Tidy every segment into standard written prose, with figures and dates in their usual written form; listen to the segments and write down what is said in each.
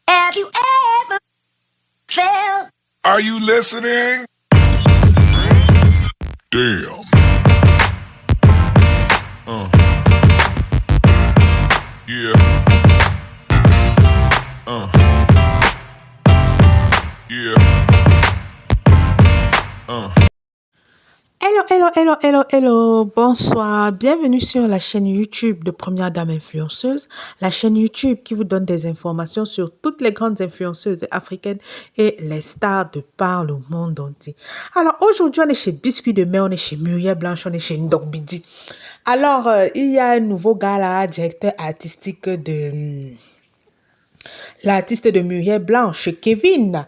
Have you ever felt? Are you listening? Damn. Yeah. Yeah. Hello, hello, hello, hello, hello, bonsoir, bienvenue sur la chaîne YouTube de Première Dame Influenceuse, la chaîne YouTube qui vous donne des informations sur toutes les grandes influenceuses africaines et les stars de par le monde entier. Alors aujourd'hui on est chez Biscuit de Mer, on est chez Muriel Blanche, on est chez Ndok Bidi. Alors il y a un nouveau gars là, directeur artistique de l'artiste de Muriel Blanche, Kevin,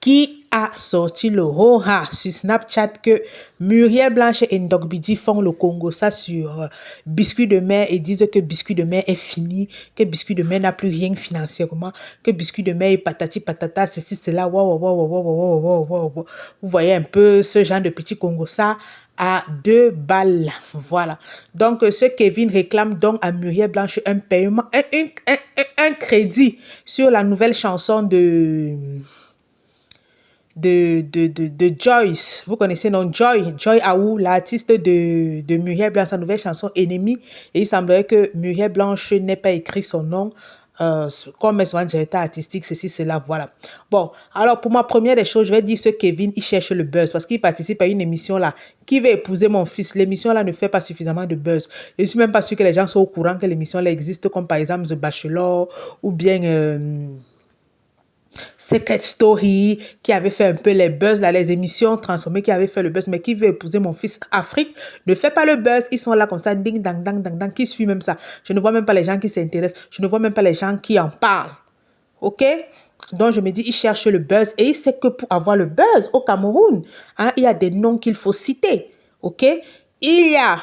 qui a sorti le ho-ha sur Snapchat que Muriel Blanche et Ndok Bidi font le Congo ça sur Biscuit de Mer et disent que Biscuit de Mer est fini, que Biscuit de Mer n'a plus rien financièrement, que Biscuit de Mer est patati patata, ceci, cela, wow, wow, wow, wow, wow, wow, wow, wow. Vous voyez un peu ce genre de petit Congo ça à 2 balles. Voilà. Donc, ce Kevin réclame donc à Muriel Blanche un paiement, un crédit sur la nouvelle chanson de Joyce. Vous connaissez non Joy Aou, l'artiste de Muriel Blanche, sa nouvelle chanson Ennemi. Et il semblerait que Muriel Blanche n'ait pas écrit son nom comme elle soit directeur artistique, ceci, cela, voilà. Bon, alors pour ma première des choses, je vais dire ce Kevin, il cherche le buzz parce qu'il participe à une émission là, Qui veut épouser mon fils. L'émission là ne fait pas suffisamment de buzz. Je ne suis même pas sûre que les gens soient au courant que l'émission là existe, comme par exemple The Bachelor ou bien Secret Story, qui avait fait un peu les buzz, là, les émissions transformées qui avaient fait le buzz, mais Qui veut épouser mon fils Afrique ne fait pas le buzz. Ils sont là comme ça, ding, dang, dang, dang, dang, qui suit même ça. Je ne vois même pas les gens qui s'intéressent. Je ne vois même pas les gens qui en parlent. OK? Donc, je me dis, il cherche le buzz et il sait que pour avoir le buzz au Cameroun, hein, il y a des noms qu'il faut citer. OK? Il y a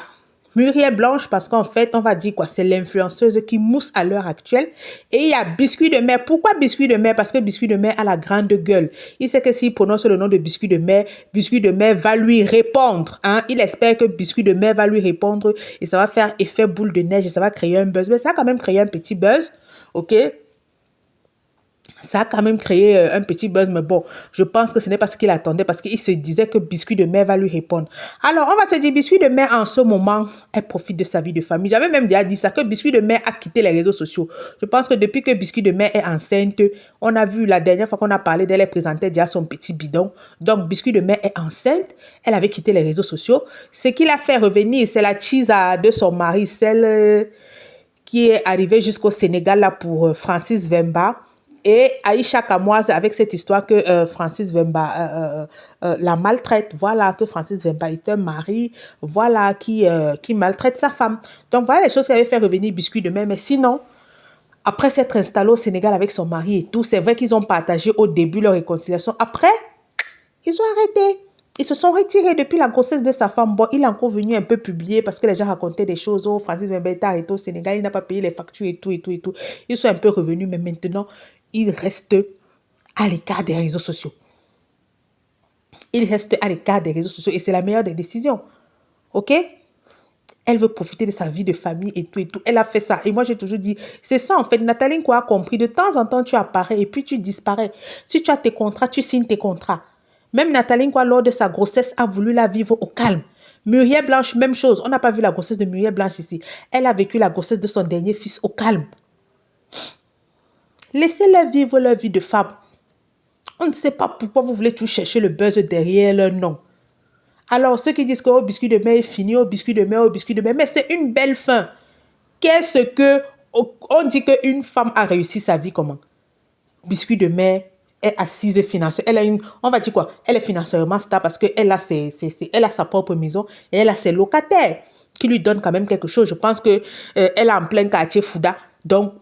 Muriel Blanche parce qu'en fait, on va dire quoi? C'est l'influenceuse qui mousse à l'heure actuelle. Et il y a Biscuit de Mer. Pourquoi Biscuit de Mer? Parce que Biscuit de Mer a la grande gueule. Il sait que s'il prononce le nom de Biscuit de Mer va lui répondre. Hein? Il espère que Biscuit de Mer va lui répondre et ça va faire effet boule de neige et ça va créer un buzz. Mais ça a quand même créé un petit buzz. OK? Ça a quand même créé un petit buzz, mais bon, je pense que ce n'est pas ce qu'il attendait parce qu'il se disait que Biscuit de Mer va lui répondre. Alors, on va se dire, Biscuit de Mer, en ce moment, elle profite de sa vie de famille. J'avais même déjà dit ça, que Biscuit de Mer a quitté les réseaux sociaux. Je pense que depuis que Biscuit de Mer est enceinte, on a vu la dernière fois qu'on a parlé d'elle, elle présentait déjà son petit bidon. Donc, Biscuit de Mer est enceinte. Elle avait quitté les réseaux sociaux. Ce qui l'a fait revenir, c'est la cheese de son mari, celle qui est arrivée jusqu'au Sénégal là pour Francis Vemba. Et Aïcha Kamoise avec cette histoire que Francis Vemba la maltraite. Voilà, que Francis Vemba est un mari, voilà, qui maltraite sa femme. Donc voilà les choses qui avaient fait revenir Biscuit de Mer. Mais sinon, après s'être installé au Sénégal avec son mari et tout, c'est vrai qu'ils ont partagé au début leur réconciliation. Après, ils ont arrêté. Ils se sont retirés depuis la grossesse de sa femme. Bon, il est encore venu un peu publier parce que les gens racontaient des choses. Oh, Francis Vemba est arrêté au Sénégal, il n'a pas payé les factures et tout, et tout, et tout. Ils sont un peu revenus, mais maintenant, il reste à l'écart des réseaux sociaux. Il reste à l'écart des réseaux sociaux et c'est la meilleure des décisions. OK? Elle veut profiter de sa vie de famille et tout et tout. Elle a fait ça. Et moi, j'ai toujours dit, c'est ça en fait. Nathalie Nkoa a compris. De temps en temps, tu apparais et puis tu disparais. Si tu as tes contrats, tu signes tes contrats. Même Nathalie Nkoa, lors de sa grossesse, a voulu la vivre au calme. Muriel Blanche, même chose. On n'a pas vu la grossesse de Muriel Blanche ici. Elle a vécu la grossesse de son dernier fils au calme. Laissez-les vivre leur vie de femme. On ne sait pas pourquoi vous voulez tout chercher le buzz derrière leur nom. Alors, ceux qui disent que oh, Biscuit de Mer est fini, oh, Biscuit de Mer, oh, Biscuit de Mer, mais c'est une belle fin. Qu'est-ce que... On dit qu'une femme a réussi sa vie comment? Biscuit de Mer est assise financièrement. Elle a une... On va dire quoi? Elle est financièrement stable parce qu'elle a, elle a sa propre maison et elle a ses locataires qui lui donnent quand même quelque chose. Je pense qu'elle est en plein quartier Fouda. Donc,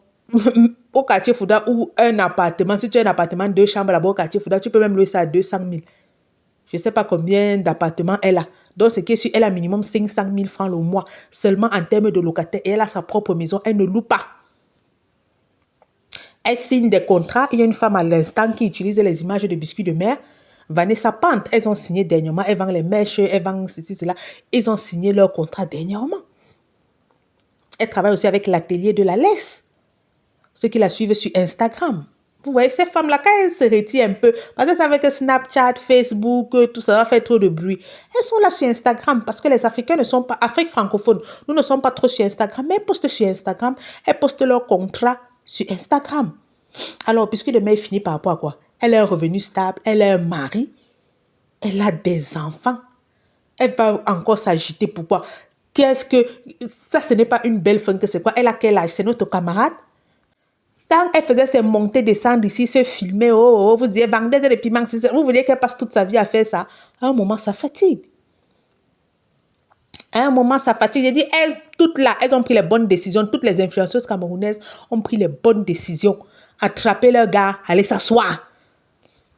au quartier Fouda ou un appartement, si tu as un appartement, 2 chambres là-bas au quartier Fouda, tu peux même louer ça à 200 000. Je ne sais pas combien d'appartements elle a. Donc, c'est que si elle a minimum 500 000 francs le mois, seulement en termes de locataire, et elle a sa propre maison, elle ne loue pas. Elle signe des contrats. Il y a une femme à l'instant qui utilise les images de Biscuit de Mer. Vanessa Pante, elles ont signé dernièrement. Elles vendent les mèches, elles vendent ceci, cela. Ils ont signé leur contrat dernièrement. Elle travaille aussi avec l'atelier de la laisse. Ceux qui la suivent sur Instagram. Vous voyez, ces femmes-là, quand elles se retirent un peu, parce que ça veut que Snapchat, Facebook, tout ça va faire trop de bruit. Elles sont là sur Instagram parce que les Africains ne sont pas, Afrique francophone, nous ne sommes pas trop sur Instagram, mais elles postent sur Instagram, elles postent leur contrat sur Instagram. Alors, puisque demain, elle finit par rapport à quoi? Elle a un revenu stable, elle a un mari, elle a des enfants. Elle va encore s'agiter. Pourquoi? Qu'est-ce que... Ça, ce n'est pas une belle femme que c'est quoi? Elle a quel âge? C'est notre camarade? Quand elle faisait ses montées, descendre ici, se filmer, vous disiez, vendez des piments, vous voulez qu'elle passe toute sa vie à faire ça? À un moment, ça fatigue. À un moment, ça fatigue. J'ai dit, elles, toutes là, elles ont pris les bonnes décisions. Toutes les influenceuses camerounaises ont pris les bonnes décisions. Attraper leur gars, aller s'asseoir.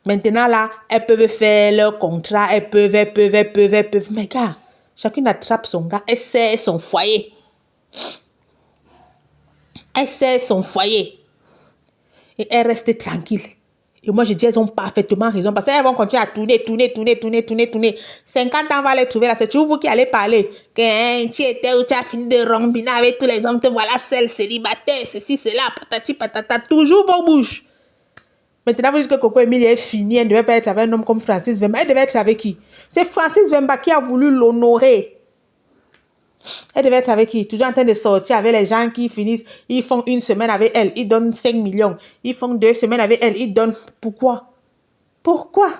Maintenant, là, elles peuvent faire leur contrat, elles peuvent. Mais gars, chacune attrape son gars, elle sert son foyer. Elle sert son foyer. Et elle reste tranquille. Et moi, je dis, elles ont parfaitement raison. Parce qu'elles vont continuer à tourner. 50 ans, va les trouver là. C'est toujours vous qui allez parler. Que tu étais où tu as fini de rambiner avec tous les hommes. Te voilà seule, célibataire, ceci, cela, patati, patata. Toujours vos bouches. Maintenant, vous dites que Coco Emilie est finie. Elle ne devait pas être avec un homme comme Francis Vemba. Elle devait être avec qui? C'est Francis Vemba qui a voulu l'honorer. Elle devait être avec qui? Toujours en train de sortir avec les gens qui finissent. Ils font une semaine avec elle. Ils donnent 5 millions. Ils font 2 semaines avec elle. Ils donnent... Pourquoi? Pourquoi?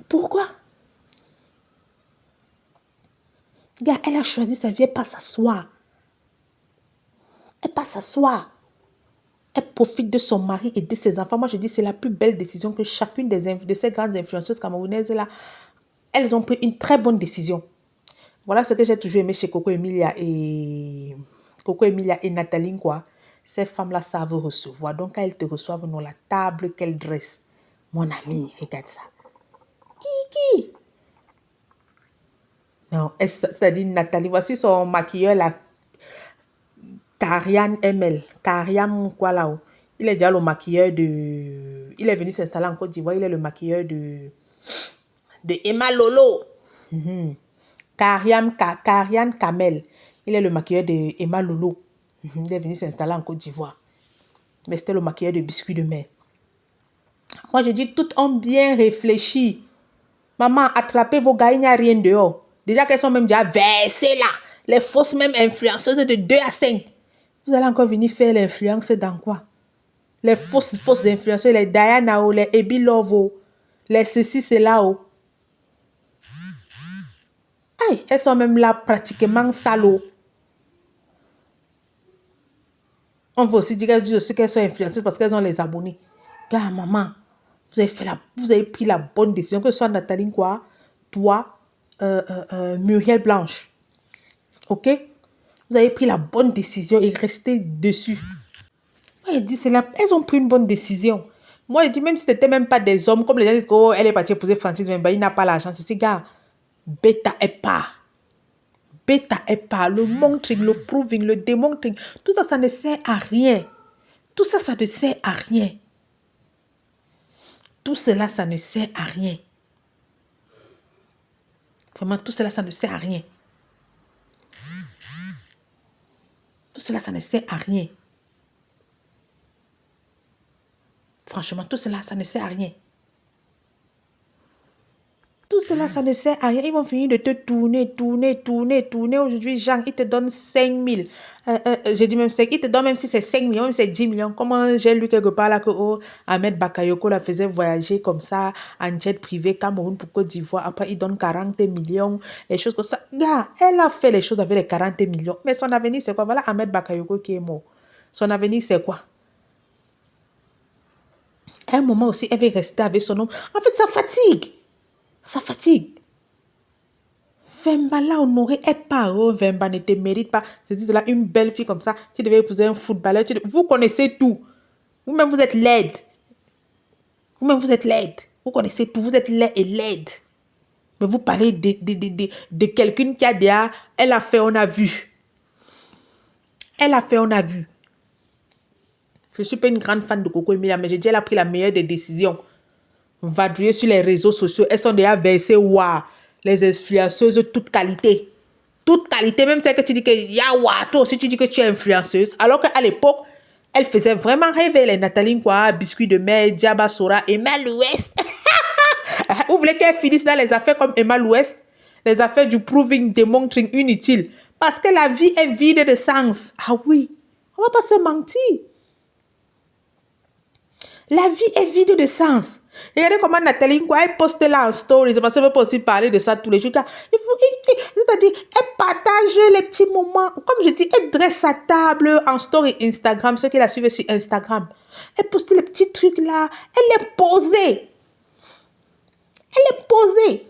Pourquoi? Gars, elle a choisi sa vie. Elle passe s'asseoir. Elle passe s'asseoir. Elle profite de son mari et de ses enfants. Moi, je dis c'est la plus belle décision que chacune de ces grandes influenceuses camerounaises-là, elles ont pris une très bonne décision. Voilà ce que j'ai toujours aimé chez Coco Emilia et Nathalie, quoi. Ces femmes-là savent recevoir. Donc, quand elles te reçoivent, non, la table qu'elles dressent. Mon ami, regarde ça. Qui? Non, c'est-à-dire Nathalie. Voici son maquilleur, là. Kariam ML. Kariam, quoi, là-haut. Il est déjà le maquilleur de... Il est venu s'installer en Côte d'Ivoire. Il est le maquilleur de Emma Lolo. Kariam Kamel. Il est le maquilleur de Emma Lolo. Il est venu s'installer en Côte d'Ivoire. Mais c'était le maquilleur de Biscuit de Mer. Moi, je dis, toutes ont bien réfléchi. Maman, attrapez vos gars, il n'y a rien dehors. Déjà qu'elles sont même déjà versées là. Les fausses même influenceuses de 2 à 5. Vous allez encore venir faire l'influence dans quoi? Les fausses influenceuses, les Diana, les Ebi Lovo, les ceci, c'est là. Aïe, elles sont même là pratiquement salauds. On va aussi dire qu'elles sont influenceuses parce qu'elles ont les abonnés. Gars, maman, vous avez pris la bonne décision, que ce soit Nathalie, quoi, toi, Muriel Blanche. Ok? Vous avez pris la bonne décision et restez dessus. Moi, je dis, elles ont pris une bonne décision. Moi, je dis, même si ce n'était même pas des hommes, comme les gens disent, oh, elle est partie épouser Francis Vemba, il n'a pas l'argent. C'est gars, bêta est pas. Le montring, le proving, le démontring, tout ça, ça ne sert à rien. Tout ça, ça ne sert à rien. Tout cela, ça ne sert à rien. Vraiment, tout cela, ça ne sert à rien. Tout cela, ça ne sert à rien. Franchement, tout cela, ça ne sert à rien. Tout cela, ça ne sert à rien. Ils vont finir de te tourner. Aujourd'hui, Jean, il te donne 5 000. J'ai dit même 5. Il te donne même si c'est 5 millions, même si c'est 10 millions. Comment j'ai lu quelque part là que Ahmed Bakayoko la faisait voyager comme ça en jet privé Cameroun pour Côte d'Ivoire. Après, il donne 40 millions. Les choses comme ça. Gars, elle a fait les choses avec les 40 millions. Mais son avenir, c'est quoi? Voilà Ahmed Bakayoko qui est mort. Son avenir, c'est quoi? À un moment aussi, elle veut rester avec son homme. En fait, ça fatigue. Ça fatigue. Vemba là, honoré est pas. Vemba ne te mérite pas. Je dis là, une belle fille comme ça, tu devais épouser un footballeur. Vous connaissez tout. Vous-même, vous êtes laide. Vous connaissez tout. Vous êtes laid et laide. Mais vous parlez de quelqu'un qui a déjà... Elle a fait, on a vu. Je ne suis pas une grande fan de Coco Emilia, mais j'ai dit, elle a pris la meilleure des décisions. Vadrouiller sur les réseaux sociaux, elles sont déjà versées, waouh, les influenceuses de toute qualité. Toute qualité, même celle que tu dis que, ya, waouh, toi aussi tu dis que tu es influenceuse. Alors qu'à l'époque, Elle faisait vraiment rêver les Nathalie Nkwa, Biscuit de Mer, Diaba Sora, Emma Louest. Vous voulez qu'elle finisse dans les affaires comme Emma Louest? Les affaires du proving, démontrant inutile. Parce que la vie est vide de sens. Ah oui, on ne va pas se mentir. La vie est vide de sens. Regardez comment Nathalie Nkwa, elle poste là en story. C'est parce qu'elle ne veut pas aussi parler de ça tous les jours. C'est-à-dire, elle partage les petits moments. Comme je dis, elle dresse sa table en story Instagram. Ceux qui la suivent sur Instagram. Elle poste les petits trucs là. Elle est posée. Elle est posée.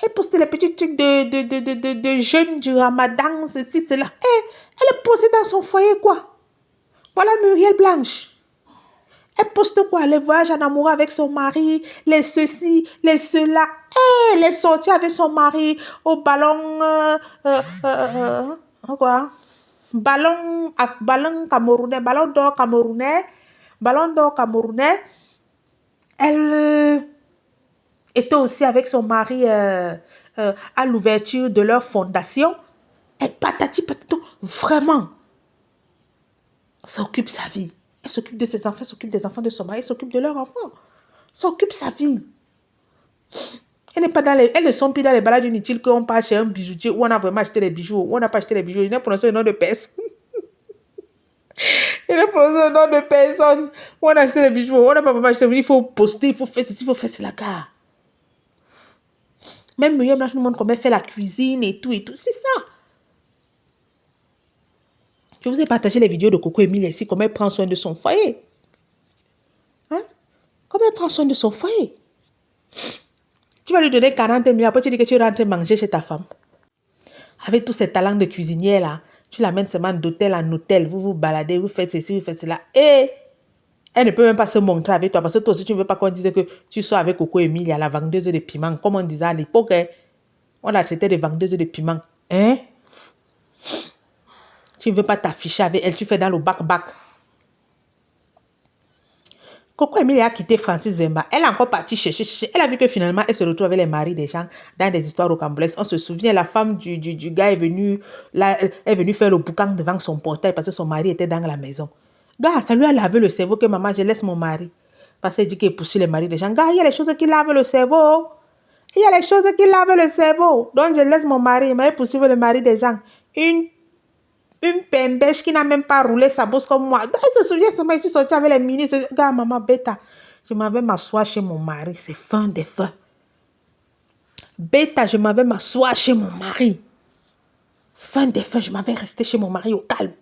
Elle poste les petits trucs de jeûne du Ramadan, ceci, cela. Elle est posée dans son foyer, quoi. Voilà Muriel Blanche. Elle poste quoi? Les voyages en amour avec son mari, les ceci, les cela. Elle est sortie avec son mari au ballon... quoi? Ballon camerounais, ballon d'or camerounais. Ballon d'or camerounais. Elle était aussi avec son mari à l'ouverture de leur fondation. Et patati patata, vraiment, ça occupe sa vie. Elle s'occupe de ses enfants, elle s'occupe des enfants de son mari, elle s'occupe de leurs enfants. Ça occupe sa vie. Elle n'est pas dans les, elles ne sont plus dans les balades inutiles qu'on part chez un bijoutier où on a vraiment acheté les bijoux, où on n'a pas acheté les bijoux. Il n'a prononcé le nom de personne. Il n'a prononcé le nom de personne où on a acheté les bijoux. On n'a pas vraiment acheté. Il faut poster, il faut faire ceci, il faut faire cela. Car même Muriel Blanche nous montre comment elle fait la cuisine et tout. C'est ça. Je vous ai partagé les vidéos de Coco Emilie ici, comment elle prend soin de son foyer. Hein? Comment elle prend soin de son foyer. Tu vas lui donner 40 millions, après tu dis que tu rentres manger chez ta femme. Avec tous ces talents de cuisinière là, tu l'amènes seulement d'hôtel en hôtel, vous vous baladez, vous faites ceci, vous faites cela. Et elle ne peut même pas se montrer avec toi, parce que toi aussi tu ne veux pas qu'on dise que tu sois avec Coco Emilie, la vendeuse de piment, comme on disait à l'époque. Hein? On la traitait de vendeuse de piment. Hein? Tu ne veux pas t'afficher avec elle, tu fais dans le bac-bac. Coco Emilie a quitté Francis Zemba. Elle est encore partie chercher. Elle a vu que finalement, elle se retrouve avec les maris des gens dans des histoires rocambolesques. On se souvient, la femme du gars est venue faire le boucan devant son portail parce que son mari était dans la maison. Gars, ça lui a lavé le cerveau que maman, je laisse mon mari. Parce qu'elle dit qu'elle poursuit les maris des gens. Gars, il y a les choses qui lavent le cerveau. Il y a les choses qui lavent le cerveau. Donc, je laisse mon mari. Mais elle poursuit le mari des gens. Une pembèche qui n'a même pas roulé sa bosse comme moi. Donc, elle se souvient, je suis sortie avec les ministres. Gars, maman, bêta. Je m'en vais m'asseoir chez mon mari. C'est fin des fins. Bêta, je m'en vais m'asseoir chez mon mari. Fin des fins, je m'en vais rester chez mon mari au calme.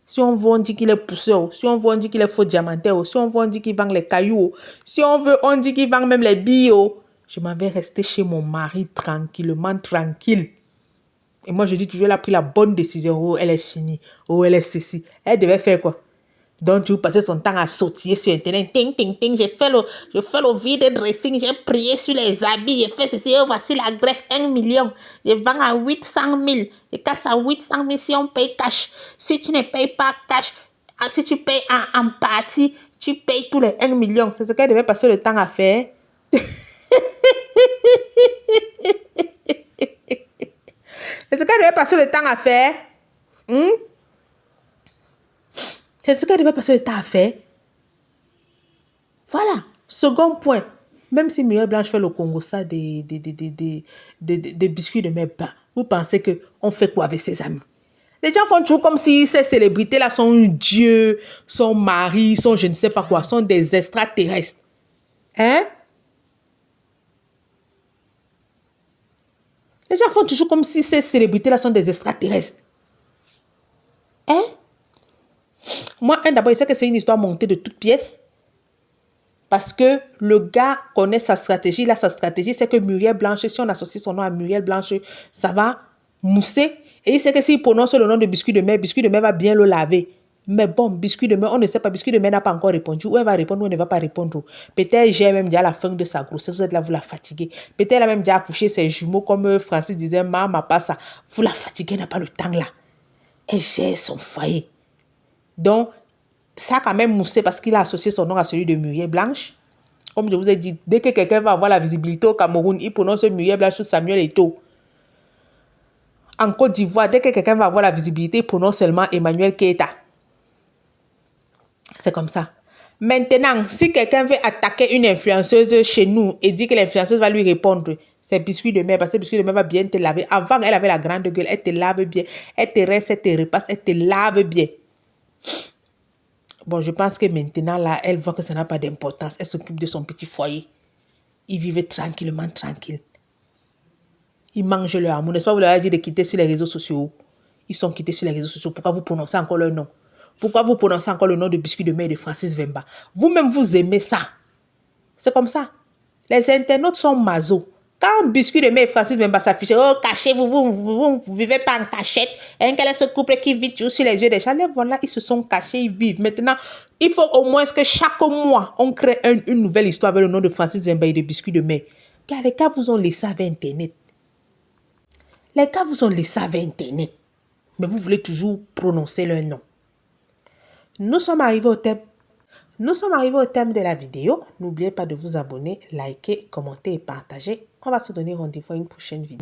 Si on veut, on dit qu'il est pousseur. Si on veut, on dit qu'il est faux diamanté. Si on veut, on dit qu'il vend les cailloux. Si on veut, on dit qu'il vend même les billes. Je m'en vais rester chez mon mari tranquillement, tranquille. Et moi, je dis toujours, elle a pris la bonne décision. Oh, elle est finie. Oh, elle est ceci. Elle devait faire quoi? Donc, tu passais son temps à sautiller sur Internet. Ting, ting, ting. Je fais le vide dressing. J'ai prié sur les habits. J'ai fait ceci. Oh, voici la greffe. 1 million. Je vends à 800 000. Je casse à 800 000 si on paye cash. Si tu ne payes pas cash, si tu payes en partie, tu payes tous les 1 million. C'est ce qu'elle devait passer le temps à faire. C'est ce qu'elle devait passer le temps à faire. C'est ce qu'elle devait passer le temps à faire. Voilà. Second point. Même si Muriel Blanche fait le Congo ça des biscuits de mer, vous pensez qu'on fait quoi avec ses amis? Les gens font toujours comme si ces célébrités-là sont Dieu, son mari, sont je ne sais pas quoi, sont des extraterrestres. Hein? Les gens font toujours comme si ces célébrités-là sont des extraterrestres. Hein? Moi, d'abord, il sait que c'est une histoire montée de toutes pièces. Parce que le gars connaît sa stratégie. Là, sa stratégie, c'est que Muriel Blanche, si on associe son nom à Muriel Blanche, ça va mousser. Et il sait que s'il prononce le nom de Biscuit de Mer va bien le laver. Mais bon, Biscuit de Mer, on ne sait pas. Biscuit de Mer n'a pas encore répondu. Ou elle va répondre ou elle ne va pas répondre. Peut-être j'ai même déjà la fin de sa grossesse. Vous êtes là, vous la fatiguez. Peut-être elle a même déjà accouché ses jumeaux comme Francis disait, maman, pas ça. Vous la fatiguez, elle n'a pas le temps là. Elle gère son foyer. Donc, ça a quand même moussé parce qu'il a associé son nom à celui de Muriel Blanche. Comme je vous ai dit, dès que quelqu'un va avoir la visibilité au Cameroun, il prononce Muriel Blanche ou Samuel Eto'o. En Côte d'Ivoire, dès que quelqu'un va avoir la visibilité, il prononce seulement Emmanuel Keita. C'est comme ça. Maintenant, si quelqu'un veut attaquer une influenceuse chez nous et dit que l'influenceuse va lui répondre, c'est biscuit de mer, parce que biscuit de mer va bien te laver. Avant, elle avait la grande gueule, elle te lave bien, elle te reste, elle te repasse, elle te lave bien. Bon, je pense que maintenant, là, elle voit que ça n'a pas d'importance. Elle s'occupe de son petit foyer. Ils vivent tranquillement, tranquille. Ils mangent leur amour. N'est-ce pas, vous leur avez dit de quitter sur les réseaux sociaux. Ils sont quittés sur les réseaux sociaux. Pourquoi vous prononcez encore leur nom? Pourquoi vous prononcez encore le nom de biscuit de mer de Francis Vemba? Vous-même, vous aimez ça. C'est comme ça. Les internautes sont masos. Quand biscuit de mer et Francis Vemba s'affiche, oh, cachez-vous, vous vivez pas en cachette. Quel est ce couple qui vit toujours sur les yeux des gens? Les voilà, ils se sont cachés, ils vivent. Maintenant, il faut au moins que chaque mois, on crée une nouvelle histoire avec le nom de Francis Vemba et de biscuit de mer. Car les gars vous ont laissé avec Internet. Les gars vous ont laissé avec Internet. Mais vous voulez toujours prononcer leur nom. Nous sommes arrivés au thème. Nous sommes arrivés au thème de la vidéo. N'oubliez pas de vous abonner, liker, commenter et partager. On va se donner rendez-vous à une prochaine vidéo.